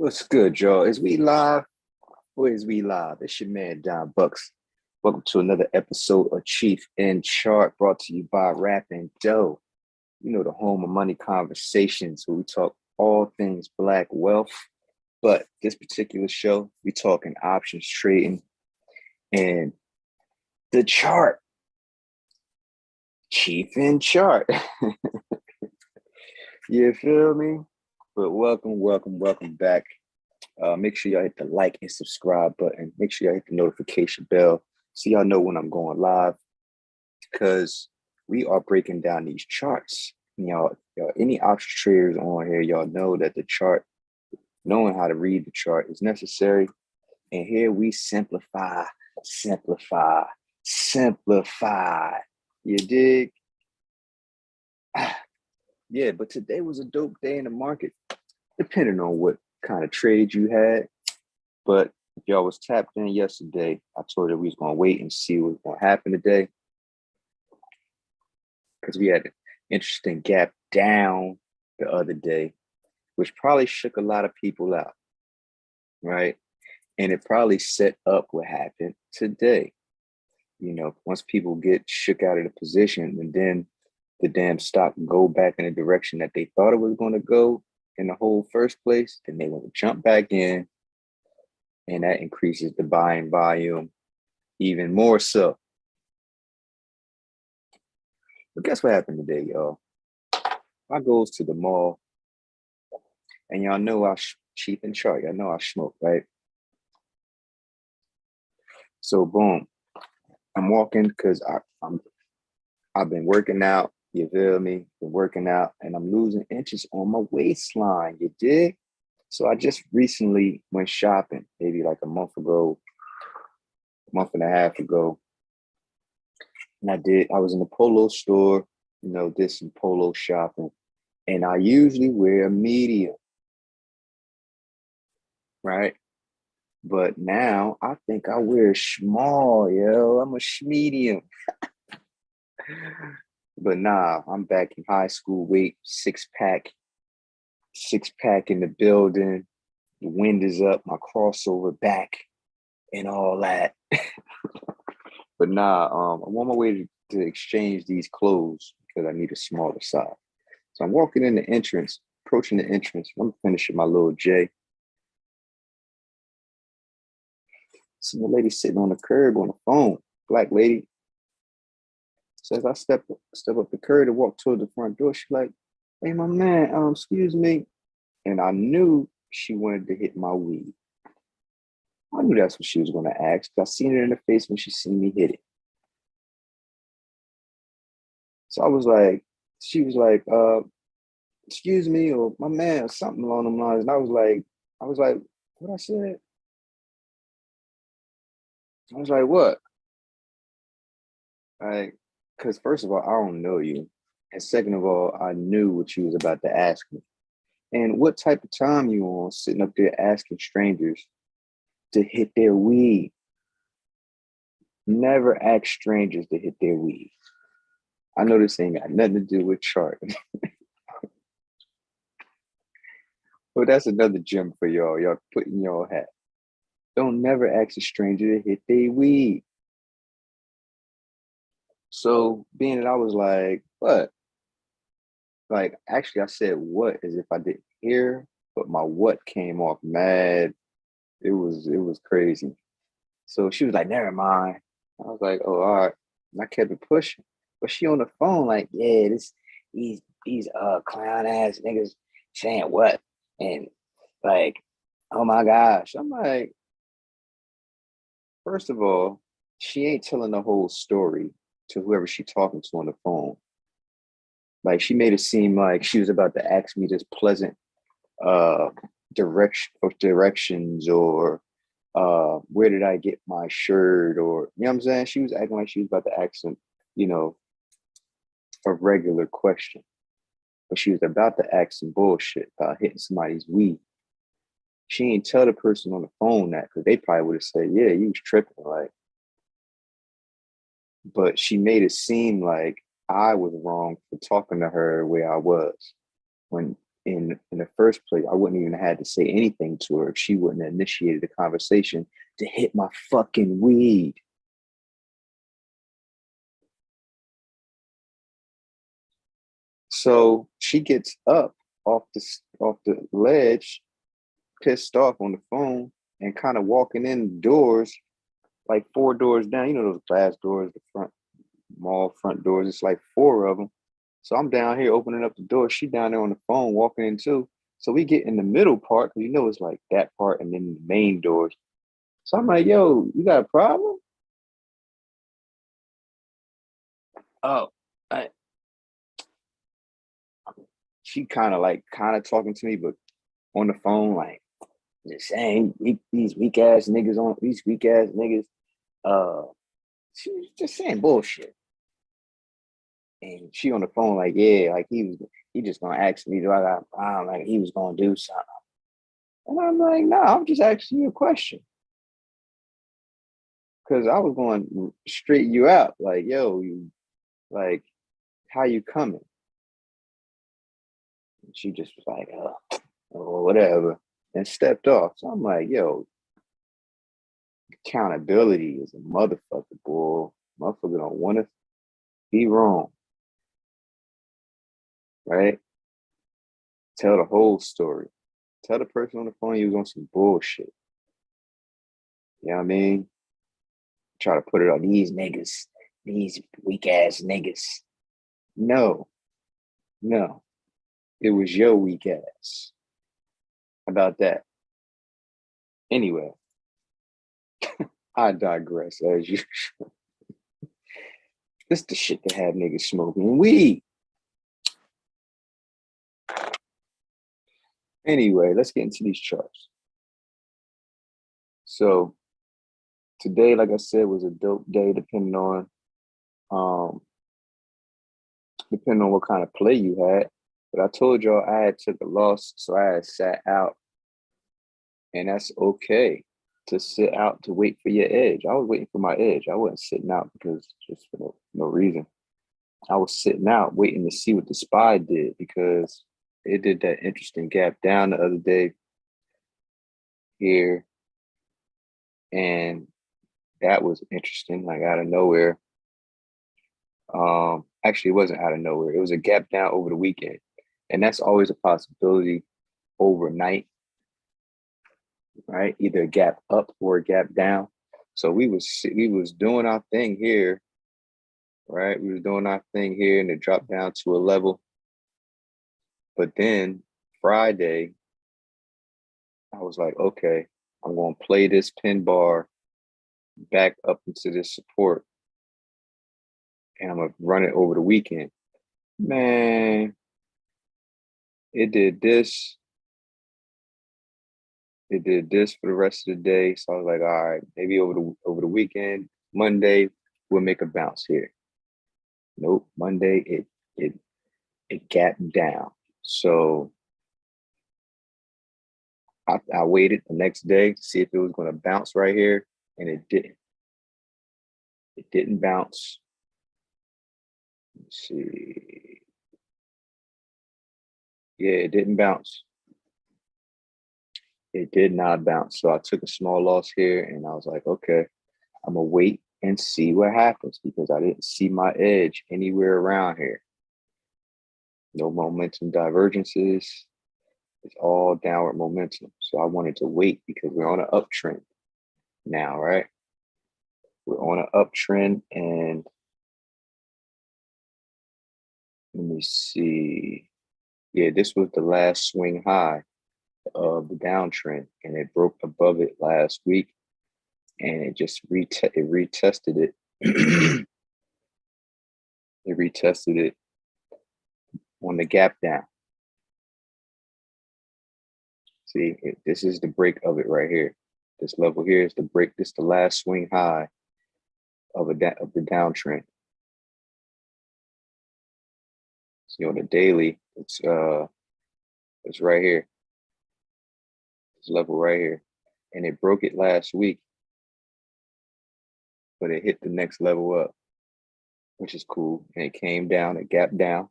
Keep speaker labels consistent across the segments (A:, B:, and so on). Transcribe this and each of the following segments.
A: What's good, y'all? Is we live? Or is we live? It's your man Don Bucks. Welcome to another episode of Cheef and Chart, brought to you by Rap and Dough. You know, the home of money conversations where we talk all things black wealth. But this particular show, we talking options trading and the chart. Cheef and Chart. You feel me? But welcome back. Make sure y'all hit the like and subscribe button. Make sure y'all hit the notification bell so y'all know when I'm going live, because we are breaking down these charts. And y'all, any option traders on here, y'all know that the chart, knowing how to read the chart is necessary. And here we simplify. You dig? Yeah, but today was a dope day in the market, depending on what kind of trade you had. But if y'all was tapped in yesterday, I told you we was gonna wait and see what's gonna happen today, because we had an interesting gap down the other day, which probably shook a lot of people out, right? And it probably set up what happened today. You know, once people get shook out of the position and then the damn stock go back in the direction that they thought it was going to go in the whole first place, then they want to jump back in, and that increases the buying volume even more so. But guess what happened today, y'all? I goes to the mall, and y'all know I Cheef and Chart. Y'all know I smoke, right? So boom, I'm walking because I've been working out. You feel me? Been working out, and I'm losing inches on my waistline. You dig? So I just recently went shopping, maybe like a month and a half ago. And I was in the polo store, did some polo shopping. And I usually wear a medium, right? But now I think I wear a small, yo. I'm a medium. But nah, I'm back in high school weight, six pack in the building. The wind is up, my crossover back, and all that. But nah, I'm on my way to exchange these clothes because I need a smaller size. So I'm walking in the entrance, approaching the entrance. I'm finishing my little J. See the lady sitting on the curb on the phone, black lady. So as I step up the curb to walk toward the front door, she's like, "Hey, my man, excuse me." And I knew she wanted to hit my weed. I knew that's what she was going to ask. I seen it in her face when she seen me hit it. So she was like, excuse me, or my man, or something along them lines. And I was like, what I said? I was like, what? Like, because first of all, I don't know you. And second of all, I knew what you was about to ask me. And what type of time you on sitting up there asking strangers to hit their weed? Never ask strangers to hit their weed. I know this ain't got nothing to do with chart. But that's another gem for y'all. Y'all put in your hat. Don't never ask a stranger to hit their weed. So being that I was like, what? Like, actually, I said what as if I didn't hear, but my what came off mad. It was crazy. So she was like, never mind. I was like, oh, all right. And I kept it pushing. But she on the phone, like, yeah, these clown ass niggas saying what? And like, oh my gosh. I'm like, first of all, she ain't telling the whole story to whoever she talking to on the phone. Like, she made it seem like she was about to ask me this pleasant directions, or where did I get my shirt, or you know what I'm saying? She was acting like she was about to ask some, a regular question. But she was about to ask some bullshit about hitting somebody's weed. She ain't tell the person on the phone that, because they probably would have said, yeah, you was tripping, like. But she made it seem like I was wrong for talking to her where I was, when in the first place, I wouldn't even have had to say anything to her if she wouldn't have initiated the conversation to hit my fucking weed. So she gets up off the ledge, pissed off on the phone, and kind of walking in doors, like 4 doors down. You know those glass doors, the front mall front doors. It's like 4 of them. So I'm down here opening up the door. She down there on the phone walking in too. So we get in the middle part because you know it's like that part and then the main doors. So I'm like, yo, you got a problem? Oh, I, she kind of talking to me, but on the phone, like just saying these weak ass niggas on these weak ass niggas. Uh, she was just saying bullshit, and she on the phone like, yeah, like he just gonna ask me, do I got a problem? Like he was gonna do something, and I'm like, no, I'm just asking you a question because I was going to straight you out, like, yo, you like how you coming? And she just was like, oh, whatever, and stepped off. So I'm like, yo, accountability is a motherfucker, boy. Motherfucker don't want to be wrong, right? Tell the whole story. Tell the person on the phone you was on some bullshit. You know what I mean? Try to put it on these niggas, these weak ass niggas. No, no. It was your weak ass. How about that? Anyway, I digress as you. This the shit that had niggas smoking weed. Anyway, let's get into these charts. So today, like I said, was a dope day, um depending on what kind of play you had. But I told y'all I had took a loss, so I had sat out, and that's okay to sit out to wait for your edge. I was waiting for my edge. I wasn't sitting out because just for no reason. I was sitting out waiting to see what the SPY did because it did that interesting gap down the other day here, and that was interesting, like out of nowhere. Actually, it wasn't out of nowhere. It was a gap down over the weekend, and that's always a possibility overnight, right? Either a gap up or a gap down. So we was doing our thing here, right? We was doing our thing here, and it dropped down to a level. But then Friday, I was like, okay, I'm going to play this pin bar back up into this support, and I'm gonna run it over the weekend. Man, it did this. It did this for the rest of the day. So I was like, all right, maybe over the weekend, Monday, we'll make a bounce here. Nope, Monday it gapped down. So I waited the next day to see if it was going to bounce right here, and it didn't. It didn't bounce. Let's see. Yeah, it didn't bounce. It did not bounce. So I took a small loss here, and I was like, okay, I'm gonna wait and see what happens because I didn't see my edge anywhere around here. No momentum divergences. It's all downward momentum. So I wanted to wait because we're on an uptrend now, right? We're on an uptrend, and let me see. Yeah, this was the last swing high of the downtrend, and it broke above it last week, and it just retested it. It retested it on the gap down. See, this is the break of it right here. This level here is the break. This is the last swing high of the downtrend. So on the daily, it's right here. This level right here, and it broke it last week, but it hit the next level up, which is cool. And it came down, it gapped down,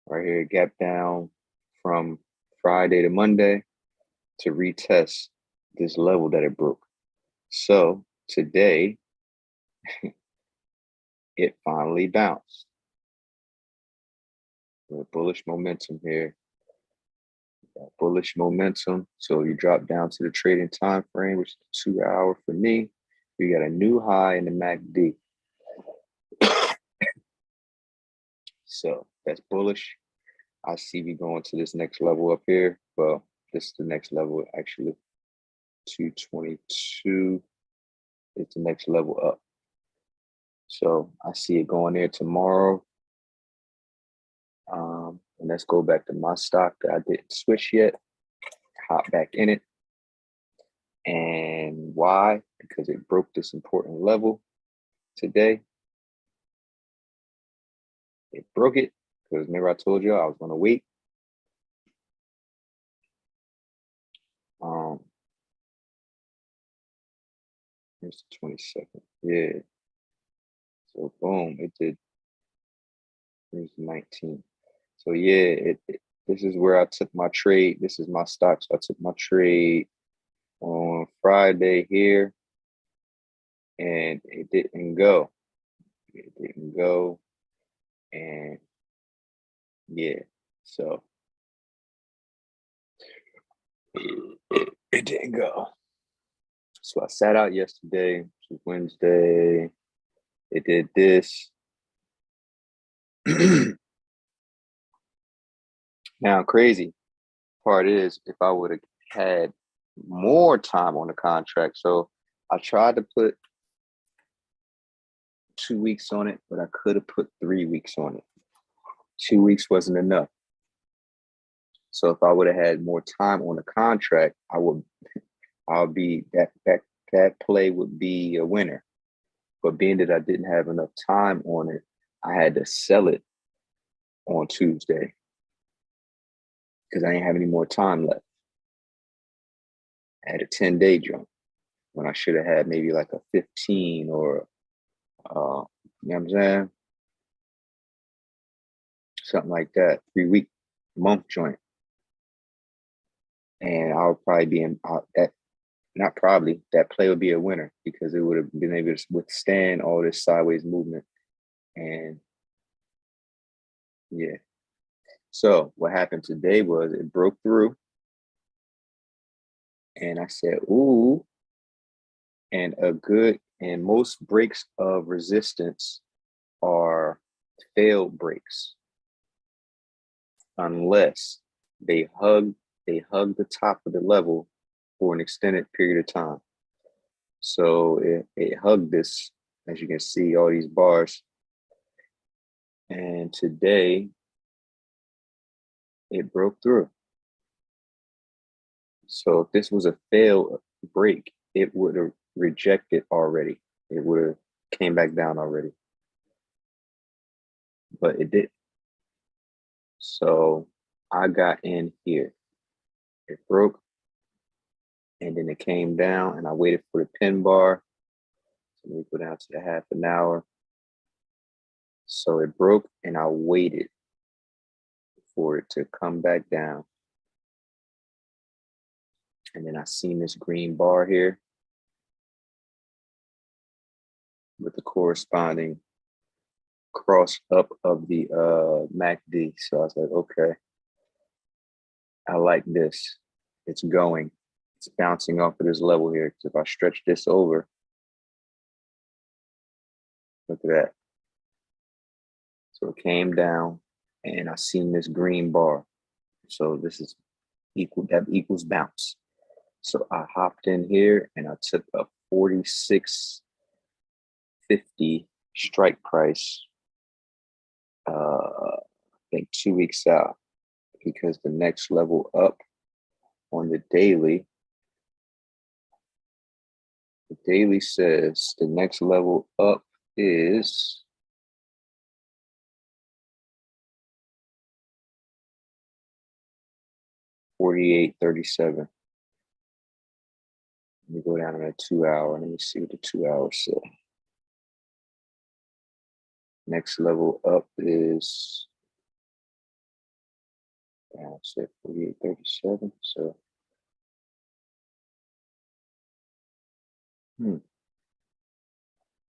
A: Right here, gap down from Friday to Monday to retest this level that it broke. So today, it finally bounced. With bullish momentum here. Bullish momentum. So you drop down to the trading time frame, which is 2 hour for me. We got a new high in the MACD. So that's bullish. I see we going to this next level up here. Well, this is the next level actually. 222 is the next level up. So I see it going there tomorrow. And let's go back to my stock that I didn't switch yet. Hop back in it. And why? Because it broke this important level today. It broke it because remember I told you I was going to wait. Here's the 22nd. Yeah. So boom, it did. Here's the 19th. So yeah, this is where I took my trade. This is my stock. So I took my trade on Friday here, and it didn't go. It didn't go, and yeah, so it didn't go. So I sat out yesterday, which was Wednesday. It did this. Now, crazy part is if I would have had more time on the contract. So I tried to put 2 weeks on it, but I could have put 3 weeks on it. 2 weeks wasn't enough. So if I would have had more time on the contract, I'll be that play would be a winner. But being that I didn't have enough time on it, I had to sell it on Tuesday because I didn't have any more time left. I had a 10-day jump when I should have had maybe like a 15 or, you know what I'm saying? Something like that, 3-week month joint. And I'll probably be in that. Not probably, that play would be a winner because it would have been able to withstand all this sideways movement. And yeah. So what happened today was it broke through. And I said, ooh. And most breaks of resistance are failed breaks unless they hug the top of the level for an extended period of time. So it hugged this, as you can see, all these bars. And today it broke through. So if this was a failed break, it would have rejected already. It would have came back down already. But it did. So I got in here. It broke. And then it came down and I waited for the pin bar. So let me go down to the half an hour. So it broke and I waited for it to come back down. And then I seen this green bar here with the corresponding cross up of the MACD. So I was like, okay, I like this. It's going. It's bouncing off of this level here. So if I stretch this over, look at that. So it came down and I seen this green bar. So this is that equals bounce. So I hopped in here and I took a 46.50 strike price. I think 2 weeks out because the next level up on the daily says the next level up is 48.37. Let me go down to that 2 hour. Let me see what the 2 hours say. Next level up is I said 48.37. So,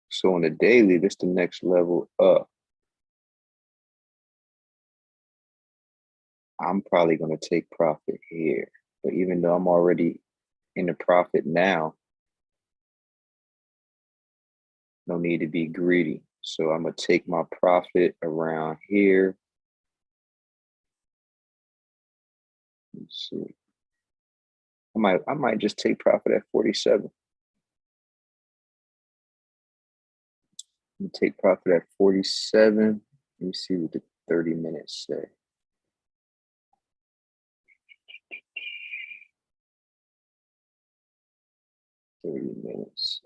A: so on the daily, this the next level up. I'm probably going to take profit here. But even though I'm already in the profit now, no need to be greedy. So I'm going to take my profit around here. Let's see. I might just take profit at 47. Take profit at 47. Let me see what the 30 minutes say. 30 minutes.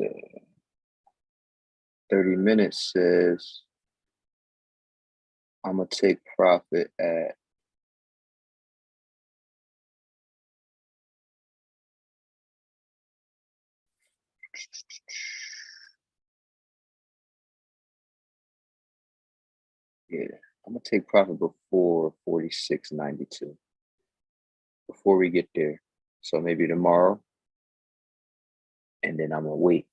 A: 30 minutes says I'm going to take profit at I'm going to take profit before 46.92. Before we get there. So maybe tomorrow. And then I'm going to wait.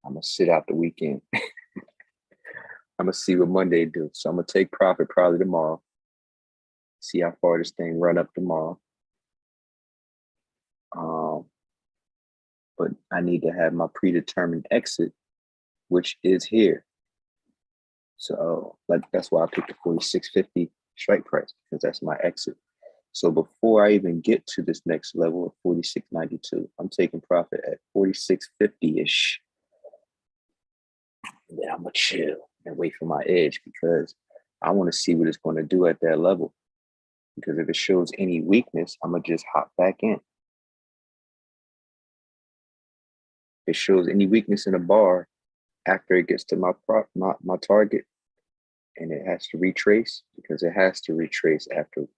A: I'm going to sit out the weekend. I'm going to see what Monday do. So I'm going to take profit probably tomorrow. See how far this thing run up tomorrow. But I need to have my predetermined exit, which is here. So that's why I picked the 46.50 strike price, because that's my exit. So before I even get to this next level of 46.92, I'm taking profit at 46.50-ish. And then I'm going to chill and wait for my edge, because I want to see what it's going to do at that level. Because if it shows any weakness, I'm going to just hop back in. If it shows any weakness in a bar after it gets to my target, and it has to retrace, because it has to retrace after a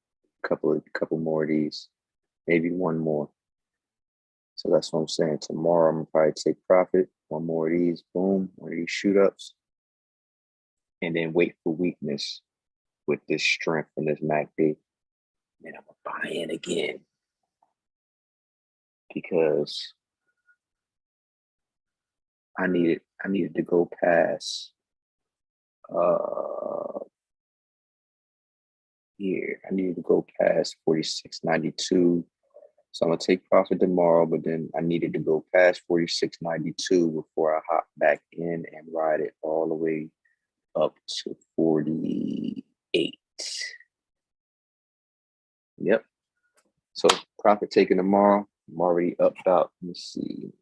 A: couple more of these, maybe one more. So that's what I'm saying. Tomorrow I'm gonna probably take profit, one more of these, boom, one of these shoot ups, and then wait for weakness with this strength and this MACD. And I'm gonna buy in again, because I needed to go past here. I needed to go past 46.92. So I'm gonna take profit tomorrow, but then I needed to go past 46.92 before I hop back in and ride it all the way up to 48. Yep. So profit taken tomorrow. I'm already up about, let me see.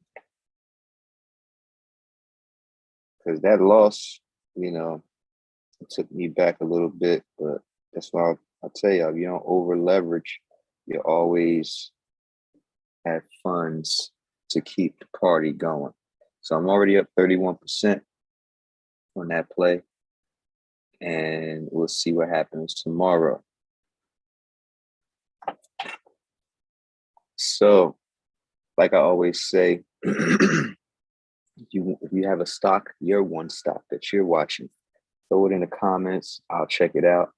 A: Because that loss, it took me back a little bit, but that's why I'll tell you, if you don't over leverage, you always have funds to keep the party going. So I'm already up 31% on that play, and we'll see what happens tomorrow. So, like I always say, if you have a stock, your one stock that you're watching, throw it in the comments. I'll check it out,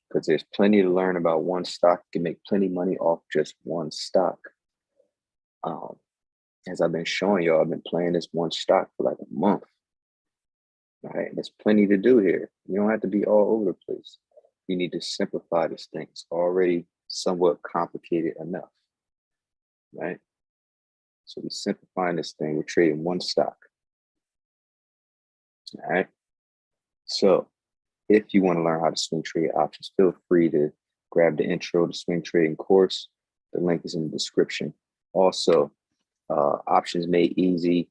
A: because there's plenty to learn about one stock. You can make plenty of money off just one stock. As I've been showing y'all, I've been playing this one stock for like a month. All right, there's plenty to do here. You don't have to be all over the place. You need to simplify this thing. It's already somewhat complicated enough, right? So we're simplifying this thing. We're trading one stock. All right. So if you want to learn how to swing trade options, feel free to grab the intro to swing trading course. The link is in the description. Also, Options Made Easy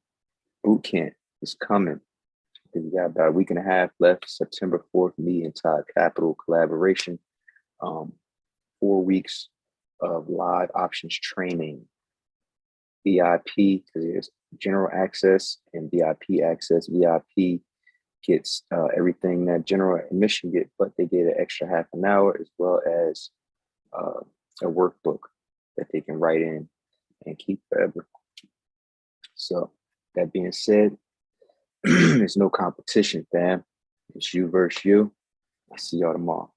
A: bootcamp is coming. We got about a week and a half left. September 4th, me and Todd Capital collaboration. 4 weeks of live options training. VIP, because there's general access and VIP access. VIP gets everything that general admission get, but they get an extra half an hour, as well as a workbook that they can write in and keep forever. So that being said, there's no competition, fam. It's you versus you. I'll see y'all tomorrow.